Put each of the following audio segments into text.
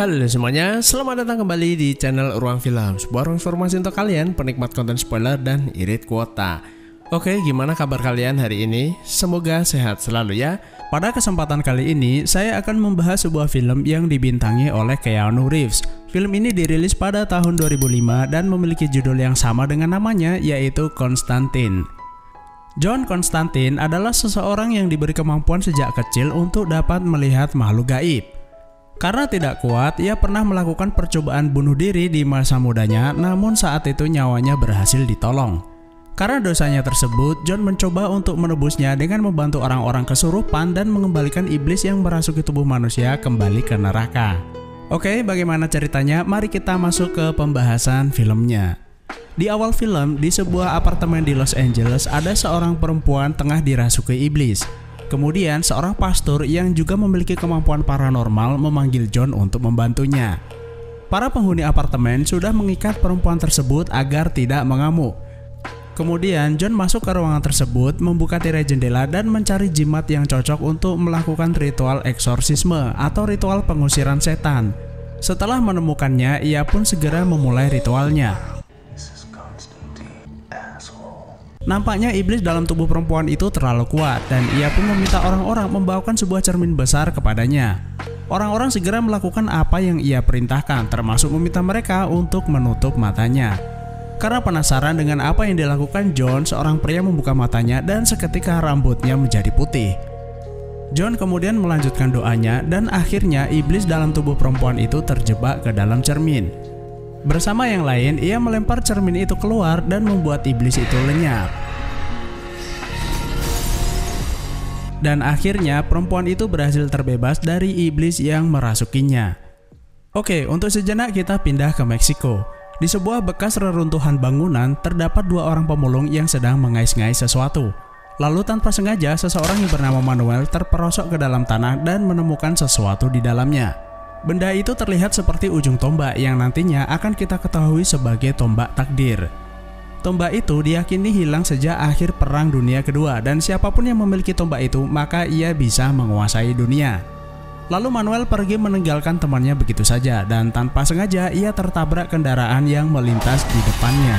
Halo semuanya, selamat datang kembali di channel Ruang Film, sebuah ruang informasi untuk kalian penikmat konten spoiler dan irit kuota. Oke, gimana kabar kalian hari ini? Semoga sehat selalu ya. Pada kesempatan kali ini, saya akan membahas sebuah film yang dibintangi oleh Keanu Reeves. Film ini dirilis pada tahun 2005 dan memiliki judul yang sama dengan namanya, yaitu Constantine. John Constantine adalah seseorang yang diberi kemampuan sejak kecil untuk dapat melihat makhluk gaib. Karena tidak kuat, ia pernah melakukan percobaan bunuh diri di masa mudanya, namun saat itu nyawanya berhasil ditolong. Karena dosanya tersebut, John mencoba untuk menebusnya dengan membantu orang-orang kesurupan dan mengembalikan iblis yang merasuki tubuh manusia kembali ke neraka. Oke, bagaimana ceritanya? Mari kita masuk ke pembahasan filmnya. Di awal film, di sebuah apartemen di Los Angeles, ada seorang perempuan tengah dirasuki iblis. Kemudian seorang pastor yang juga memiliki kemampuan paranormal memanggil John untuk membantunya. Para penghuni apartemen sudah mengikat perempuan tersebut agar tidak mengamuk. Kemudian John masuk ke ruangan tersebut, membuka tirai jendela dan mencari jimat yang cocok untuk melakukan ritual eksorsisme atau ritual pengusiran setan. Setelah menemukannya, ia pun segera memulai ritualnya. Nampaknya iblis dalam tubuh perempuan itu terlalu kuat dan ia pun meminta orang-orang membawakan sebuah cermin besar kepadanya. Orang-orang segera melakukan apa yang ia perintahkan, termasuk meminta mereka untuk menutup matanya. Karena penasaran dengan apa yang dilakukan John, seorang pria membuka matanya dan seketika rambutnya menjadi putih. John kemudian melanjutkan doanya dan akhirnya iblis dalam tubuh perempuan itu terjebak ke dalam cermin. Bersama yang lain, ia melempar cermin itu keluar dan membuat iblis itu lenyap. Dan akhirnya perempuan itu berhasil terbebas dari iblis yang merasukinya. Oke, untuk sejenak kita pindah ke Meksiko. Di sebuah bekas reruntuhan bangunan, terdapat dua orang pemulung yang sedang mengais-ngais sesuatu. Lalu tanpa sengaja, seseorang yang bernama Manuel terperosok ke dalam tanah dan menemukan sesuatu di dalamnya. Benda itu terlihat seperti ujung tombak yang nantinya akan kita ketahui sebagai tombak takdir. Tombak itu diyakini hilang sejak akhir Perang Dunia Kedua dan siapapun yang memiliki tombak itu maka ia bisa menguasai dunia. Lalu Manuel pergi meninggalkan temannya begitu saja dan tanpa sengaja ia tertabrak kendaraan yang melintas di depannya.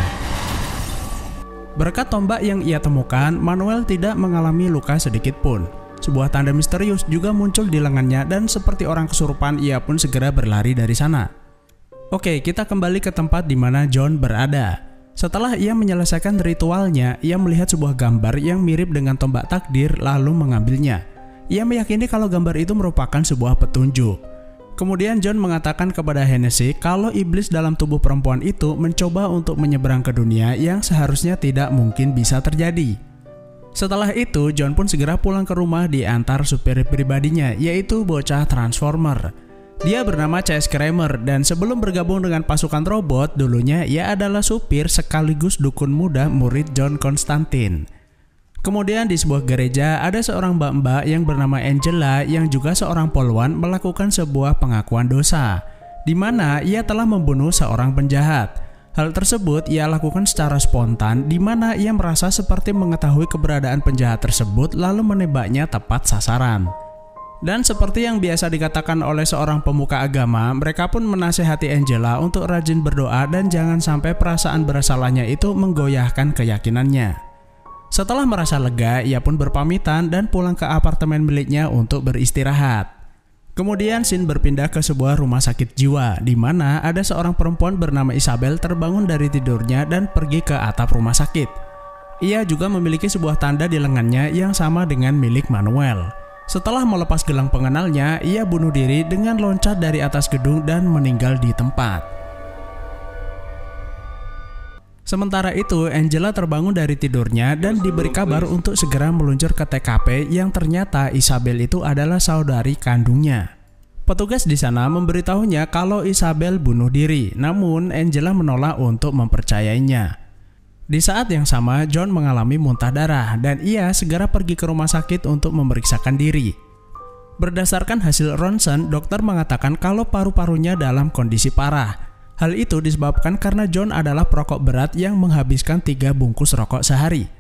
Berkat tombak yang ia temukan, Manuel tidak mengalami luka sedikit pun. Sebuah tanda misterius juga muncul di lengannya dan seperti orang kesurupan ia pun segera berlari dari sana. Oke, kita kembali ke tempat di mana John berada. Setelah ia menyelesaikan ritualnya, ia melihat sebuah gambar yang mirip dengan tombak takdir lalu mengambilnya. Ia meyakini kalau gambar itu merupakan sebuah petunjuk. Kemudian John mengatakan kepada Hennessy kalau iblis dalam tubuh perempuan itu mencoba untuk menyeberang ke dunia yang seharusnya tidak mungkin bisa terjadi. Setelah itu, John pun segera pulang ke rumah diantar supir pribadinya, yaitu bocah Transformer. Dia bernama Chase Kramer dan sebelum bergabung dengan pasukan robot, dulunya ia adalah supir sekaligus dukun muda murid John Constantine. Kemudian di sebuah gereja, ada seorang mbak-mbak yang bernama Angela yang juga seorang polwan melakukan sebuah pengakuan dosa, di mana ia telah membunuh seorang penjahat. Hal tersebut ia lakukan secara spontan di mana ia merasa seperti mengetahui keberadaan penjahat tersebut lalu menembaknya tepat sasaran. Dan seperti yang biasa dikatakan oleh seorang pemuka agama, mereka pun menasihati Angela untuk rajin berdoa dan jangan sampai perasaan bersalahnya itu menggoyahkan keyakinannya. Setelah merasa lega, ia pun berpamitan dan pulang ke apartemen miliknya untuk beristirahat. Kemudian scene berpindah ke sebuah rumah sakit jiwa di mana ada seorang perempuan bernama Isabel terbangun dari tidurnya dan pergi ke atap rumah sakit. Ia juga memiliki sebuah tanda di lengannya yang sama dengan milik Manuel. Setelah melepas gelang pengenalnya, ia bunuh diri dengan loncat dari atas gedung dan meninggal di tempat. Sementara itu, Angela terbangun dari tidurnya dan diberi kabar untuk segera meluncur ke TKP yang ternyata Isabel itu adalah saudari kandungnya. Petugas di sana memberitahunya kalau Isabel bunuh diri, namun Angela menolak untuk mempercayainya. Di saat yang sama, John mengalami muntah darah dan ia segera pergi ke rumah sakit untuk memeriksakan diri. Berdasarkan hasil ronsen, dokter mengatakan kalau paru-parunya dalam kondisi parah. Hal itu disebabkan karena John adalah perokok berat yang menghabiskan 3 bungkus rokok sehari.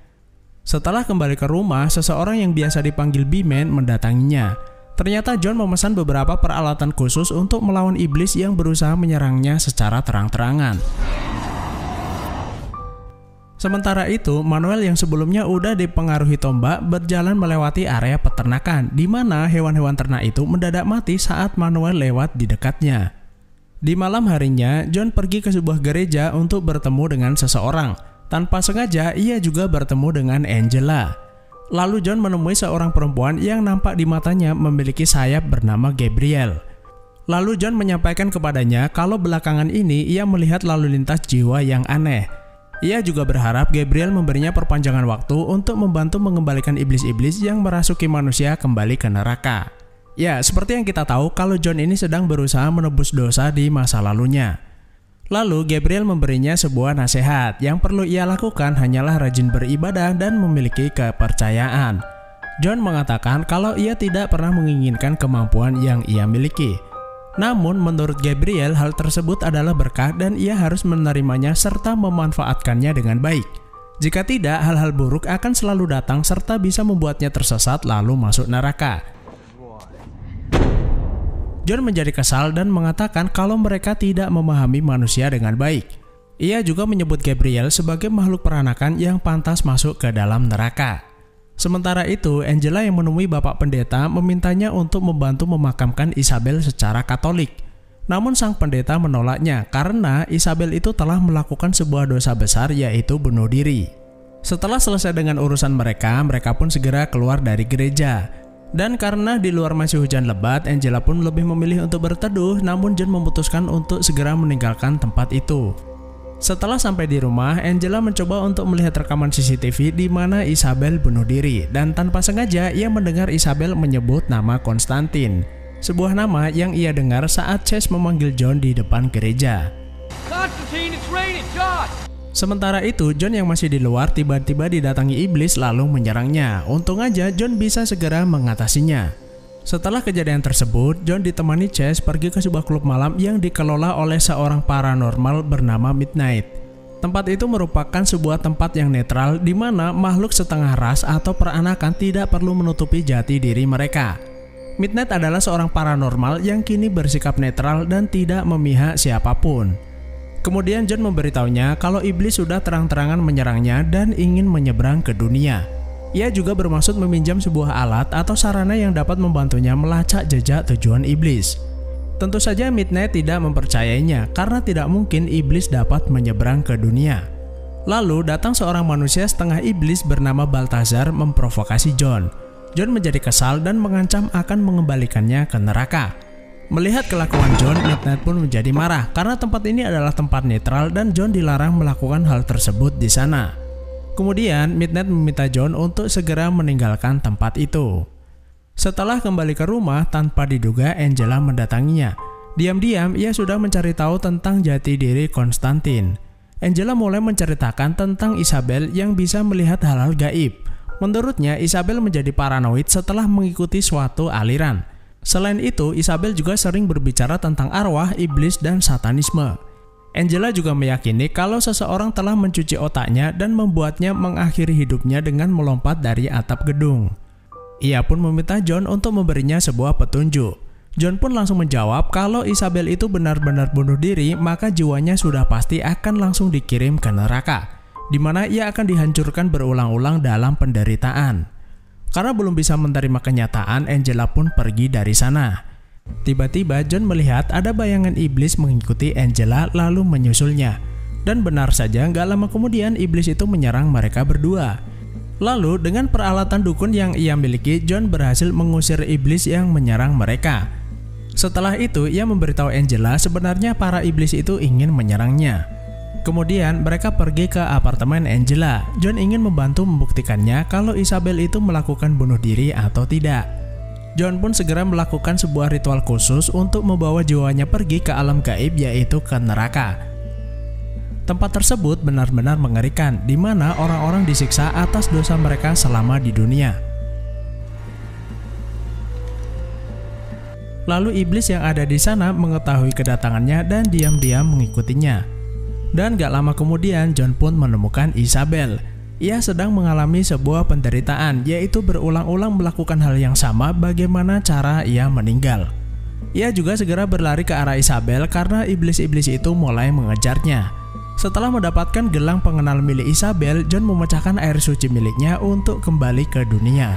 Setelah kembali ke rumah, seseorang yang biasa dipanggil B-Man mendatanginya. Ternyata John memesan beberapa peralatan khusus untuk melawan iblis yang berusaha menyerangnya secara terang-terangan. Sementara itu, Manuel yang sebelumnya udah dipengaruhi tombak berjalan melewati area peternakan, di mana hewan-hewan ternak itu mendadak mati saat Manuel lewat di dekatnya. Di malam harinya, John pergi ke sebuah gereja untuk bertemu dengan seseorang. Tanpa sengaja, ia juga bertemu dengan Angela. Lalu John menemui seorang perempuan yang nampak di matanya memiliki sayap bernama Gabriel. Lalu John menyampaikan kepadanya kalau belakangan ini ia melihat lalu lintas jiwa yang aneh. Ia juga berharap Gabriel memberinya perpanjangan waktu untuk membantu mengembalikan iblis-iblis yang merasuki manusia kembali ke neraka. Ya, seperti yang kita tahu kalau John ini sedang berusaha menebus dosa di masa lalunya. Lalu Gabriel memberinya sebuah nasihat, yang perlu ia lakukan hanyalah rajin beribadah dan memiliki kepercayaan. John mengatakan kalau ia tidak pernah menginginkan kemampuan yang ia miliki. Namun menurut Gabriel hal tersebut adalah berkah dan ia harus menerimanya serta memanfaatkannya dengan baik. Jika tidak, hal-hal buruk akan selalu datang serta bisa membuatnya tersesat lalu masuk neraka. John menjadi kesal dan mengatakan kalau mereka tidak memahami manusia dengan baik. Ia juga menyebut Gabriel sebagai makhluk peranakan yang pantas masuk ke dalam neraka. Sementara itu, Angela yang menemui Bapak Pendeta memintanya untuk membantu memakamkan Isabel secara Katolik. Namun sang pendeta menolaknya karena Isabel itu telah melakukan sebuah dosa besar, yaitu bunuh diri. Setelah selesai dengan urusan mereka pun segera keluar dari gereja. Dan karena di luar masih hujan lebat, Angela pun lebih memilih untuk berteduh, namun John memutuskan untuk segera meninggalkan tempat itu. Setelah sampai di rumah, Angela mencoba untuk melihat rekaman CCTV di mana Isabel bunuh diri, dan tanpa sengaja ia mendengar Isabel menyebut nama Konstantin, sebuah nama yang ia dengar saat Chase memanggil John di depan gereja. Constantine, it's raining, God! Sementara itu, John yang masih di luar tiba-tiba didatangi iblis lalu menyerangnya. Untung aja John bisa segera mengatasinya. Setelah kejadian tersebut, John ditemani Chase pergi ke sebuah klub malam yang dikelola oleh seorang paranormal bernama Midnight. Tempat itu merupakan sebuah tempat yang netral di mana makhluk setengah ras atau peranakan tidak perlu menutupi jati diri mereka. Midnight adalah seorang paranormal yang kini bersikap netral dan tidak memihak siapapun. Kemudian John memberitahunya kalau iblis sudah terang-terangan menyerangnya dan ingin menyeberang ke dunia. Ia juga bermaksud meminjam sebuah alat atau sarana yang dapat membantunya melacak jejak tujuan iblis. Tentu saja Midnight tidak mempercayainya karena tidak mungkin iblis dapat menyeberang ke dunia. Lalu datang seorang manusia setengah iblis bernama Balthazar memprovokasi John. John menjadi kesal dan mengancam akan mengembalikannya ke neraka. Melihat kelakuan John, Midnight pun menjadi marah karena tempat ini adalah tempat netral dan John dilarang melakukan hal tersebut di sana. Kemudian Midnight meminta John untuk segera meninggalkan tempat itu. Setelah kembali ke rumah, tanpa diduga Angela mendatanginya. Diam-diam ia sudah mencari tahu tentang jati diri Konstantin. Angela mulai menceritakan tentang Isabel yang bisa melihat hal-hal gaib. Menurutnya Isabel menjadi paranoid setelah mengikuti suatu aliran. Selain itu, Isabel juga sering berbicara tentang arwah, iblis, dan satanisme. Angela juga meyakini kalau seseorang telah mencuci otaknya dan membuatnya mengakhiri hidupnya dengan melompat dari atap gedung. Ia pun meminta John untuk memberinya sebuah petunjuk. John pun langsung menjawab kalau Isabel itu benar-benar bunuh diri, maka jiwanya sudah pasti akan langsung dikirim ke neraka, di mana ia akan dihancurkan berulang-ulang dalam penderitaan. Karena belum bisa menerima kenyataan, Angela pun pergi dari sana. Tiba-tiba John melihat ada bayangan iblis mengikuti Angela lalu menyusulnya. Dan benar saja, gak lama kemudian iblis itu menyerang mereka berdua. Lalu dengan peralatan dukun yang ia miliki, John berhasil mengusir iblis yang menyerang mereka. Setelah itu ia memberitahu Angela sebenarnya para iblis itu ingin menyerangnya. Kemudian mereka pergi ke apartemen Angela. John ingin membantu membuktikannya kalau Isabel itu melakukan bunuh diri atau tidak. John pun segera melakukan sebuah ritual khusus untuk membawa jiwanya pergi ke alam gaib, yaitu ke neraka. Tempat tersebut benar-benar mengerikan, di mana orang-orang disiksa atas dosa mereka selama di dunia. Lalu iblis yang ada di sana mengetahui kedatangannya dan diam-diam mengikutinya. Dan gak lama kemudian John pun menemukan Isabel. Ia sedang mengalami sebuah penderitaan, yaitu berulang-ulang melakukan hal yang sama bagaimana cara ia meninggal. Ia juga segera berlari ke arah Isabel karena iblis-iblis itu mulai mengejarnya. Setelah mendapatkan gelang pengenal milik Isabel, John memecahkan air suci miliknya untuk kembali ke dunia.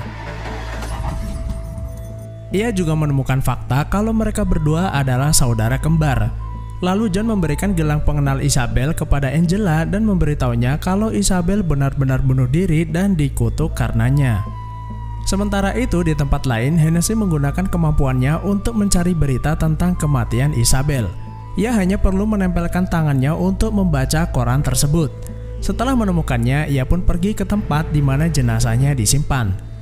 Ia juga menemukan fakta kalau mereka berdua adalah saudara kembar. Lalu John memberikan gelang pengenal Isabel kepada Angela dan memberitahunya kalau Isabel benar-benar bunuh diri dan dikutuk karenanya. Sementara itu di tempat lain, Hennessy menggunakan kemampuannya untuk mencari berita tentang kematian Isabel. Ia hanya perlu menempelkan tangannya untuk membaca koran tersebut. Setelah menemukannya, ia pun pergi ke tempat di mana jenazahnya disimpan.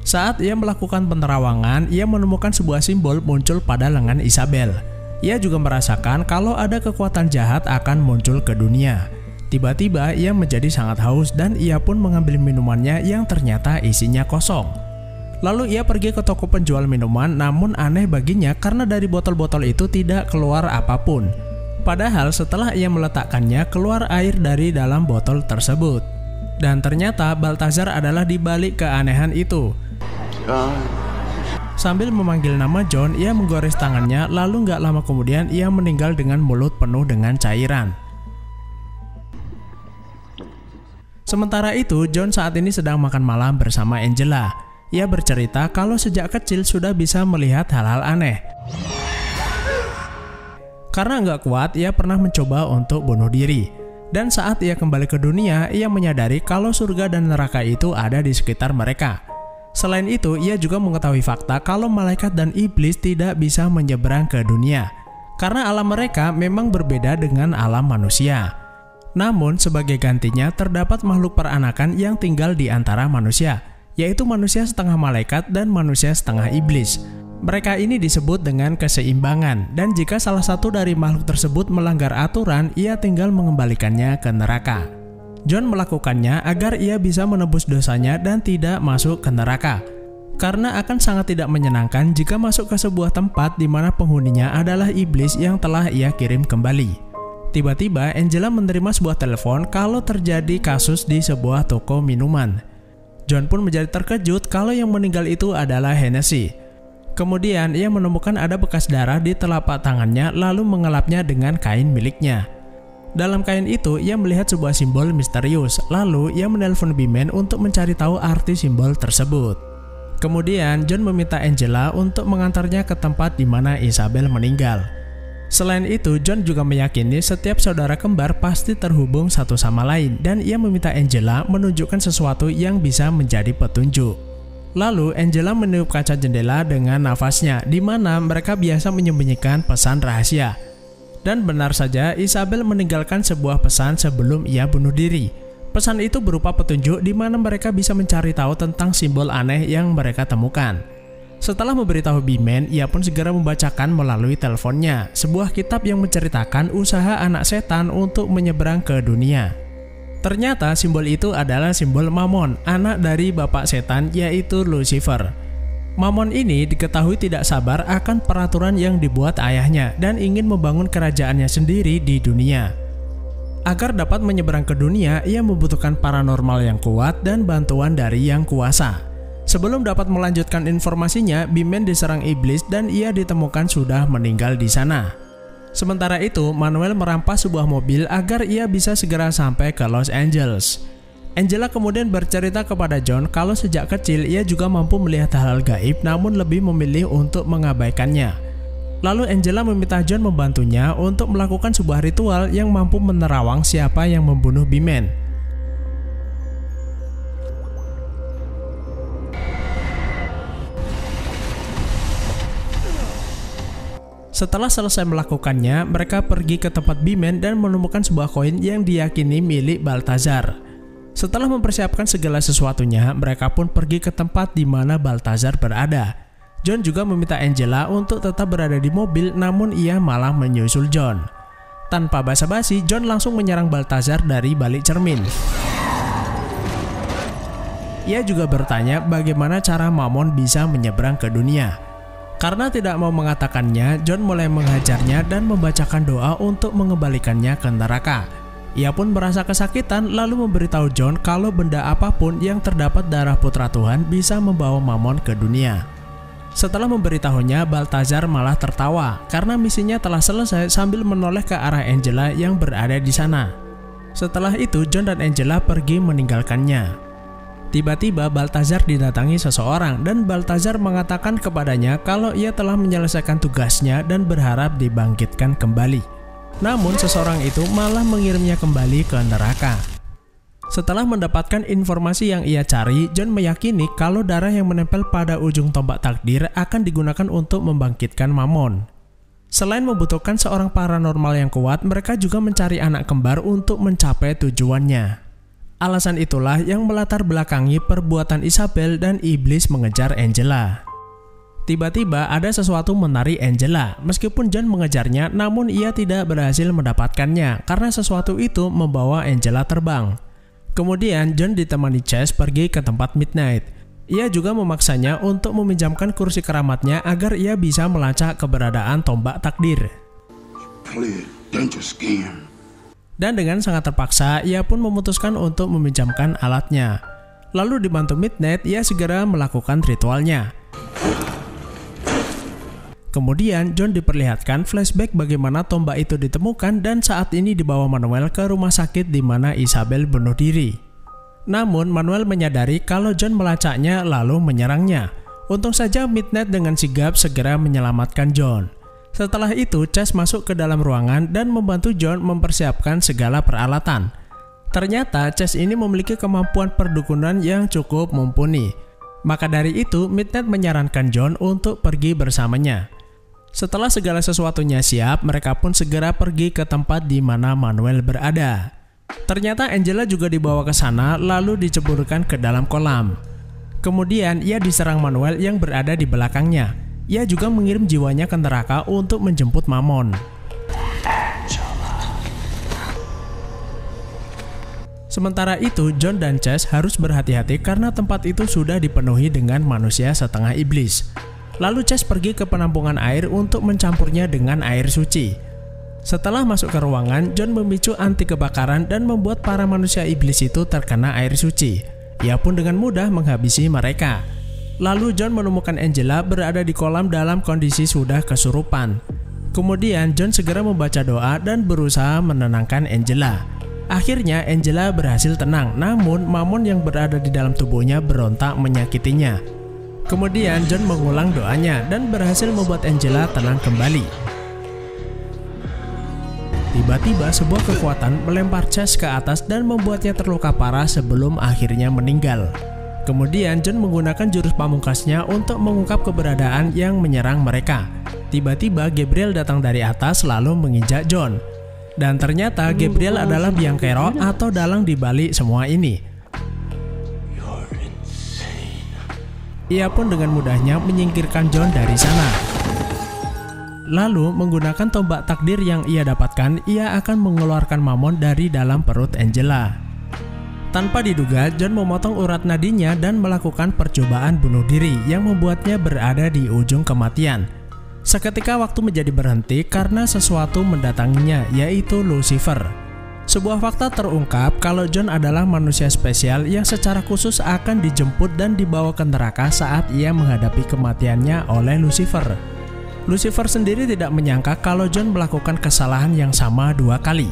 Saat ia melakukan penerawangan, ia menemukan sebuah simbol muncul pada lengan Isabel. Ia juga merasakan kalau ada kekuatan jahat akan muncul ke dunia. Tiba-tiba ia menjadi sangat haus dan ia pun mengambil minumannya yang ternyata isinya kosong. Lalu ia pergi ke toko penjual minuman, namun aneh baginya karena dari botol-botol itu tidak keluar apapun. Padahal setelah ia meletakkannya, keluar air dari dalam botol tersebut. Dan ternyata Balthazar adalah di balik keanehan itu. Sambil memanggil nama John, ia menggores tangannya, lalu nggak lama kemudian ia meninggal dengan mulut penuh dengan cairan. Sementara itu, John saat ini sedang makan malam bersama Angela. Ia bercerita kalau sejak kecil sudah bisa melihat hal-hal aneh. Karena nggak kuat, ia pernah mencoba untuk bunuh diri. Dan saat ia kembali ke dunia, ia menyadari kalau surga dan neraka itu ada di sekitar mereka. Selain itu, ia juga mengetahui fakta kalau malaikat dan iblis tidak bisa menyeberang ke dunia, karena alam mereka memang berbeda dengan alam manusia. Namun, sebagai gantinya terdapat makhluk peranakan yang tinggal di antara manusia, yaitu manusia setengah malaikat dan manusia setengah iblis. Mereka ini disebut dengan keseimbangan, dan jika salah satu dari makhluk tersebut melanggar aturan, ia tinggal mengembalikannya ke neraka. John melakukannya agar ia bisa menebus dosanya dan tidak masuk ke neraka. Karena akan sangat tidak menyenangkan jika masuk ke sebuah tempat di mana penghuninya adalah iblis yang telah ia kirim kembali. Tiba-tiba Angela menerima sebuah telepon kalau terjadi kasus di sebuah toko minuman. John pun menjadi terkejut kalau yang meninggal itu adalah Hennessy. Kemudian ia menemukan ada bekas darah di telapak tangannya lalu mengelapnya dengan kain miliknya. Dalam kain itu, ia melihat sebuah simbol misterius, lalu ia menelpon B-Man untuk mencari tahu arti simbol tersebut. Kemudian, John meminta Angela untuk mengantarnya ke tempat di mana Isabel meninggal. Selain itu, John juga meyakini setiap saudara kembar pasti terhubung satu sama lain, dan ia meminta Angela menunjukkan sesuatu yang bisa menjadi petunjuk. Lalu, Angela meniup kaca jendela dengan nafasnya, di mana mereka biasa menyembunyikan pesan rahasia. Dan benar saja, Isabel meninggalkan sebuah pesan sebelum ia bunuh diri. Pesan itu berupa petunjuk di mana mereka bisa mencari tahu tentang simbol aneh yang mereka temukan. Setelah memberitahu B-Man, ia pun segera membacakan melalui teleponnya sebuah kitab yang menceritakan usaha anak setan untuk menyeberang ke dunia. Ternyata simbol itu adalah simbol Mammon, anak dari bapak setan yaitu Lucifer. Mammon ini diketahui tidak sabar akan peraturan yang dibuat ayahnya dan ingin membangun kerajaannya sendiri di dunia. Agar dapat menyeberang ke dunia, ia membutuhkan paranormal yang kuat dan bantuan dari yang kuasa. Sebelum dapat melanjutkan informasinya, B-Man diserang iblis dan ia ditemukan sudah meninggal di sana. Sementara itu, Manuel merampas sebuah mobil agar ia bisa segera sampai ke Los Angeles. Angela kemudian bercerita kepada John kalau sejak kecil ia juga mampu melihat hal-hal gaib namun lebih memilih untuk mengabaikannya. Lalu Angela meminta John membantunya untuk melakukan sebuah ritual yang mampu menerawang siapa yang membunuh B-Man. Setelah selesai melakukannya, mereka pergi ke tempat B-Man dan menemukan sebuah koin yang diyakini milik Balthazar. Setelah mempersiapkan segala sesuatunya, mereka pun pergi ke tempat di mana Balthazar berada. John juga meminta Angela untuk tetap berada di mobil, namun ia malah menyusul John. Tanpa basa-basi, John langsung menyerang Balthazar dari balik cermin. Ia juga bertanya bagaimana cara Mammon bisa menyeberang ke dunia. Karena tidak mau mengatakannya, John mulai menghajarnya dan membacakan doa untuk mengembalikannya ke neraka. Ia pun merasa kesakitan lalu memberitahu John kalau benda apapun yang terdapat darah putra Tuhan bisa membawa Mammon ke dunia. Setelah memberitahunya, Balthazar malah tertawa karena misinya telah selesai sambil menoleh ke arah Angela yang berada di sana. Setelah itu, John dan Angela pergi meninggalkannya. Tiba-tiba Balthazar didatangi seseorang dan Balthazar mengatakan kepadanya kalau ia telah menyelesaikan tugasnya dan berharap dibangkitkan kembali. Namun seseorang itu malah mengirimnya kembali ke neraka. Setelah mendapatkan informasi yang ia cari, John meyakini kalau darah yang menempel pada ujung tombak takdir akan digunakan untuk membangkitkan Mammon. Selain membutuhkan seorang paranormal yang kuat, mereka juga mencari anak kembar untuk mencapai tujuannya. Alasan itulah yang melatar belakangi perbuatan Isabel dan iblis mengejar Angela. Tiba-tiba ada sesuatu menarik Angela. Meskipun John mengejarnya, namun ia tidak berhasil mendapatkannya karena sesuatu itu membawa Angela terbang. Kemudian John ditemani Chase pergi ke tempat Midnight. Ia juga memaksanya untuk meminjamkan kursi keramatnya agar ia bisa melacak keberadaan tombak takdir. Dan dengan sangat terpaksa, ia pun memutuskan untuk meminjamkan alatnya. Lalu dibantu Midnight, ia segera melakukan ritualnya. Kemudian John diperlihatkan flashback bagaimana tombak itu ditemukan dan saat ini dibawa Manuel ke rumah sakit di mana Isabel bunuh diri. Namun Manuel menyadari kalau John melacaknya lalu menyerangnya. Untung saja Midnight dengan sigap segera menyelamatkan John. Setelah itu Chase masuk ke dalam ruangan dan membantu John mempersiapkan segala peralatan. Ternyata Chase ini memiliki kemampuan perdukunan yang cukup mumpuni. Maka dari itu Midnight menyarankan John untuk pergi bersamanya. Setelah segala sesuatunya siap, mereka pun segera pergi ke tempat di mana Manuel berada. Ternyata Angela juga dibawa ke sana lalu diceburkan ke dalam kolam. Kemudian ia diserang Manuel yang berada di belakangnya. Ia juga mengirim jiwanya ke neraka untuk menjemput Mammon. Sementara itu, John dan Chase harus berhati-hati karena tempat itu sudah dipenuhi dengan manusia setengah iblis. Lalu Chase pergi ke penampungan air untuk mencampurnya dengan air suci. Setelah masuk ke ruangan, John memicu anti kebakaran dan membuat para manusia iblis itu terkena air suci. Ia pun dengan mudah menghabisi mereka. Lalu John menemukan Angela berada di kolam dalam kondisi sudah kesurupan. Kemudian John segera membaca doa dan berusaha menenangkan Angela. Akhirnya Angela berhasil tenang, namun Mammon yang berada di dalam tubuhnya berontak menyakitinya. Kemudian John mengulang doanya dan berhasil membuat Angela tenang kembali. Tiba-tiba sebuah kekuatan melempar Chase ke atas dan membuatnya terluka parah sebelum akhirnya meninggal. Kemudian John menggunakan jurus pamungkasnya untuk mengungkap keberadaan yang menyerang mereka. Tiba-tiba Gabriel datang dari atas lalu menginjak John. Dan ternyata Gabriel adalah Bianchero atau dalang di balik semua ini. Ia pun dengan mudahnya menyingkirkan John dari sana. Lalu menggunakan tombak takdir yang ia dapatkan, ia akan mengeluarkan Mammon dari dalam perut Angela. Tanpa diduga, John memotong urat nadinya dan melakukan percobaan bunuh diri yang membuatnya berada di ujung kematian. Seketika waktu menjadi berhenti karena sesuatu mendatanginya, yaitu Lucifer. Sebuah fakta terungkap kalau John adalah manusia spesial yang secara khusus akan dijemput dan dibawa ke neraka saat ia menghadapi kematiannya oleh Lucifer. Lucifer sendiri tidak menyangka kalau John melakukan kesalahan yang sama 2 kali.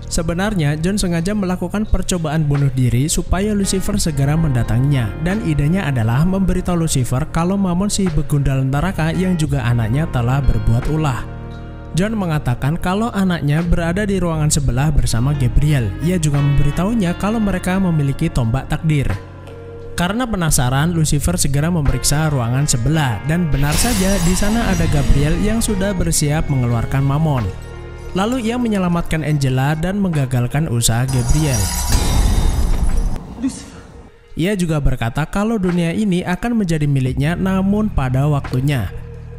Sebenarnya John sengaja melakukan percobaan bunuh diri supaya Lucifer segera mendatanginya, dan idenya adalah memberitahu Lucifer kalau Mammon si begundal neraka yang juga anaknya telah berbuat ulah. John mengatakan kalau anaknya berada di ruangan sebelah bersama Gabriel. Ia juga memberitahunya kalau mereka memiliki tombak takdir. Karena penasaran, Lucifer segera memeriksa ruangan sebelah dan benar saja di sana ada Gabriel yang sudah bersiap mengeluarkan Mammon. Lalu ia menyelamatkan Angela dan menggagalkan usaha Gabriel. Ia juga berkata kalau dunia ini akan menjadi miliknya namun pada waktunya.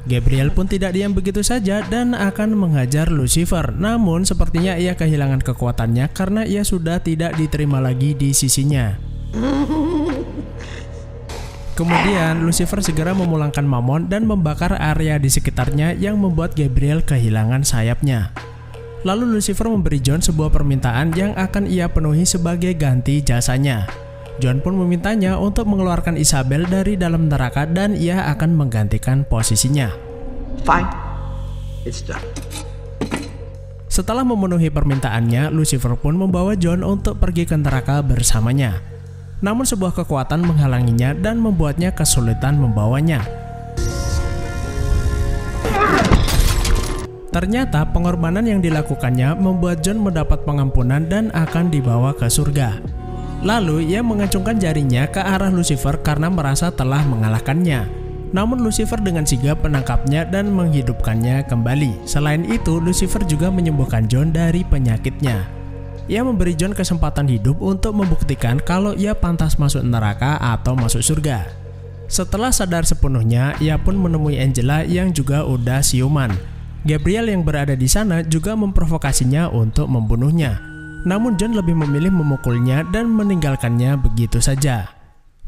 Gabriel pun tidak diam begitu saja dan akan menghajar Lucifer. Namun sepertinya ia kehilangan kekuatannya karena ia sudah tidak diterima lagi di sisinya. Kemudian Lucifer segera memulangkan Mammon dan membakar area di sekitarnya yang membuat Gabriel kehilangan sayapnya. Lalu Lucifer memberi John sebuah permintaan yang akan ia penuhi sebagai ganti jasanya. John pun memintanya untuk mengeluarkan Isabel dari dalam neraka dan ia akan menggantikan posisinya. Fine, it's done. Setelah memenuhi permintaannya, Lucifer pun membawa John untuk pergi ke neraka bersamanya. Namun sebuah kekuatan menghalanginya dan membuatnya kesulitan membawanya. Ternyata pengorbanan yang dilakukannya membuat John mendapat pengampunan dan akan dibawa ke surga. Lalu ia mengacungkan jarinya ke arah Lucifer karena merasa telah mengalahkannya. Namun Lucifer dengan sigap menangkapnya dan menghidupkannya kembali. Selain itu, Lucifer juga menyembuhkan John dari penyakitnya. Ia memberi John kesempatan hidup untuk membuktikan kalau ia pantas masuk neraka atau masuk surga. Setelah sadar sepenuhnya, ia pun menemui Angela yang juga udah siuman. Gabriel yang berada di sana juga memprovokasinya untuk membunuhnya. Namun John lebih memilih memukulnya dan meninggalkannya begitu saja.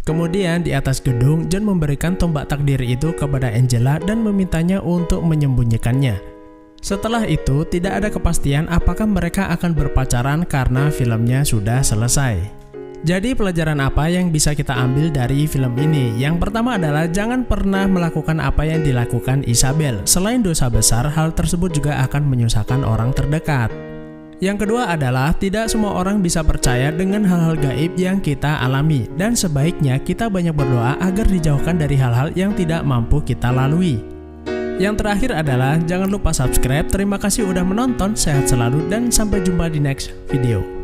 Kemudian di atas gedung, John memberikan tombak takdir itu kepada Angela dan memintanya untuk menyembunyikannya. Setelah itu, tidak ada kepastian apakah mereka akan berpacaran karena filmnya sudah selesai. Jadi pelajaran apa yang bisa kita ambil dari film ini? Yang pertama adalah jangan pernah melakukan apa yang dilakukan Isabel. Selain dosa besar, hal tersebut juga akan menyusahkan orang terdekat. Yang kedua adalah tidak semua orang bisa percaya dengan hal-hal gaib yang kita alami. Dan sebaiknya kita banyak berdoa agar dijauhkan dari hal-hal yang tidak mampu kita lalui. Yang terakhir adalah jangan lupa subscribe. Terima kasih udah menonton, sehat selalu dan sampai jumpa di next video.